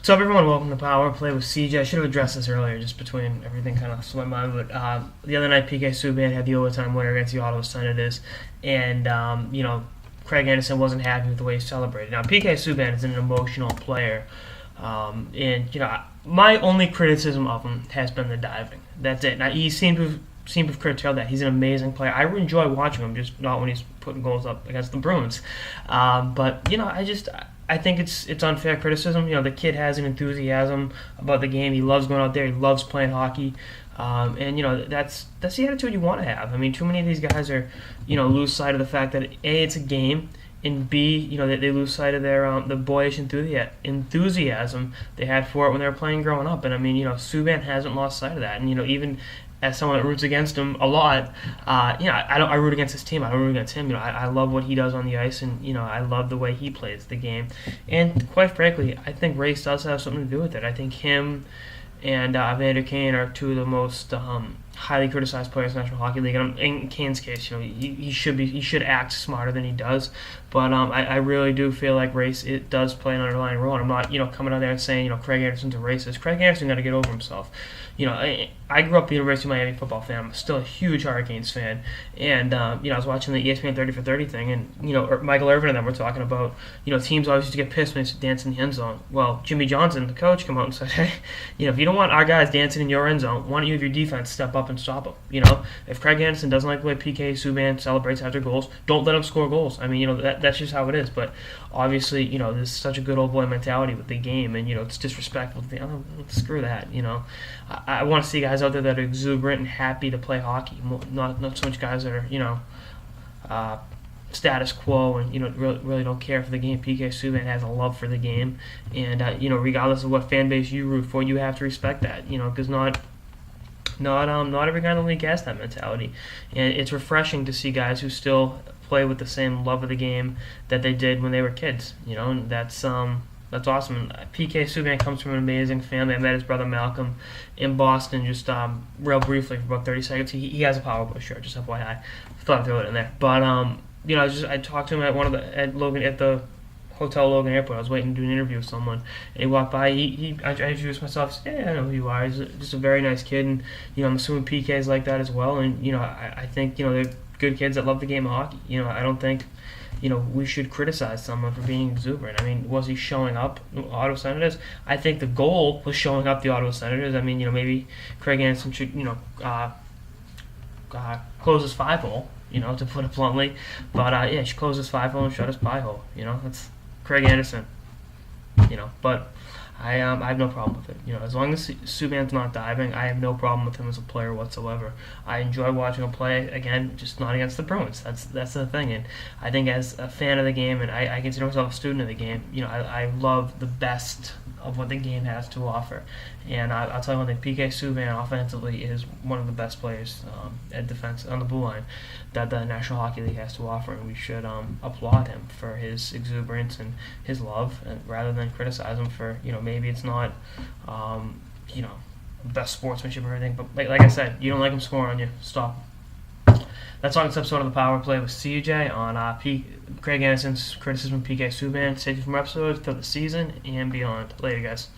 What's up, everyone? Welcome to Power Play with CJ. I should have addressed this earlier, just between everything kind of slipped my mind. But the other night, PK Subban had the overtime winner against the Ottawa Senators, and Craig Anderson wasn't happy with the way he celebrated. Now, PK Subban is an emotional player, and my only criticism of him has been the diving. That's it. Now, he seemed to have curtailed that. He's an amazing player. I enjoy watching him, just not when he's putting goals up against the Bruins. I think it's unfair criticism. The kid has an enthusiasm about the game. He loves going out there. He loves playing hockey, and that's the attitude you want to have. I mean, too many of these guys are lose sight of the fact that A, it's a game, and B, they lose sight of their the boyish enthusiasm they had for it when they were playing growing up. And I mean, Subban hasn't lost sight of that. And even as someone that roots against him a lot, I root against his team. I don't root against him. I love what he does on the ice, and I love the way he plays the game. And quite frankly, I think race does have something to do with it. I think him and Evander Kane are two of the most highly criticized players in the National Hockey League. And in Kane's case, he should act smarter than he does. But I really do feel like race does play an underlying role. And I'm not coming out there and saying Craig Anderson's a racist. Craig Anderson got to get over himself. I grew up a University of Miami football fan. I'm still a huge Hurricanes fan, and I was watching the ESPN 30 for 30 thing, and Michael Irvin and them were talking about teams always used to get pissed when they used to dance in the end zone. Well, Jimmy Johnson, the coach, came out and said, hey, if you don't want our guys dancing in your end zone, why don't you have your defense step up and stop them? If Craig Anderson doesn't like the way PK Subban celebrates after goals, don't let him score goals. I mean, that's just how it is. But obviously, there's such a good old boy mentality with the game, and it's disrespectful to think, screw that. I want to see guys out there that are exuberant and happy to play hockey. Not so much guys that are status quo and really don't care for the game. PK Subban has a love for the game, and regardless of what fan base you root for, you have to respect that. Because not every guy in the league has that mentality, and it's refreshing to see guys who still play with the same love of the game that they did when they were kids. And that's awesome. PK Subban comes from an amazing family. I met his brother Malcolm in Boston just real briefly for about 30 seconds. He has a Power Play shirt, just FYI. Thought I'd throw it in there. But I talked to him at the Hotel Logan Airport. I was waiting to do an interview with someone, and he walked by. I introduced myself. Said, "Yeah, I know who you are." He's just a very nice kid, and I'm assuming PK is like that as well. And I think they're good kids that love the game of hockey. I don't think we should criticize someone for being exuberant. I mean, was he showing up Ottawa Senators? I think the goal was showing up the Ottawa Senators. I mean, maybe Craig Anderson should close his 5-hole. To put it bluntly, but he should close his 5-hole and shut his pie hole. That's Craig Anderson. But I have no problem with it. As long as Subban's not diving, I have no problem with him as a player whatsoever. I enjoy watching him play, again, just not against the Bruins. That's the thing. And I think as a fan of the game, and I consider myself a student of the game, I love the best of what the game has to offer. And I'll tell you one thing, PK Subban offensively is one of the best players at defense on the blue line that the National Hockey League has to offer, and we should applaud him for his exuberance and his love, rather than criticize him for maybe it's not best sportsmanship or anything. But like I said, you don't like him scoring on you, stop. That's all this episode of the Power Play with CJ on Craig Anderson's criticism of PK Subban. Stay tuned for more episodes throughout the season and beyond. Later, guys.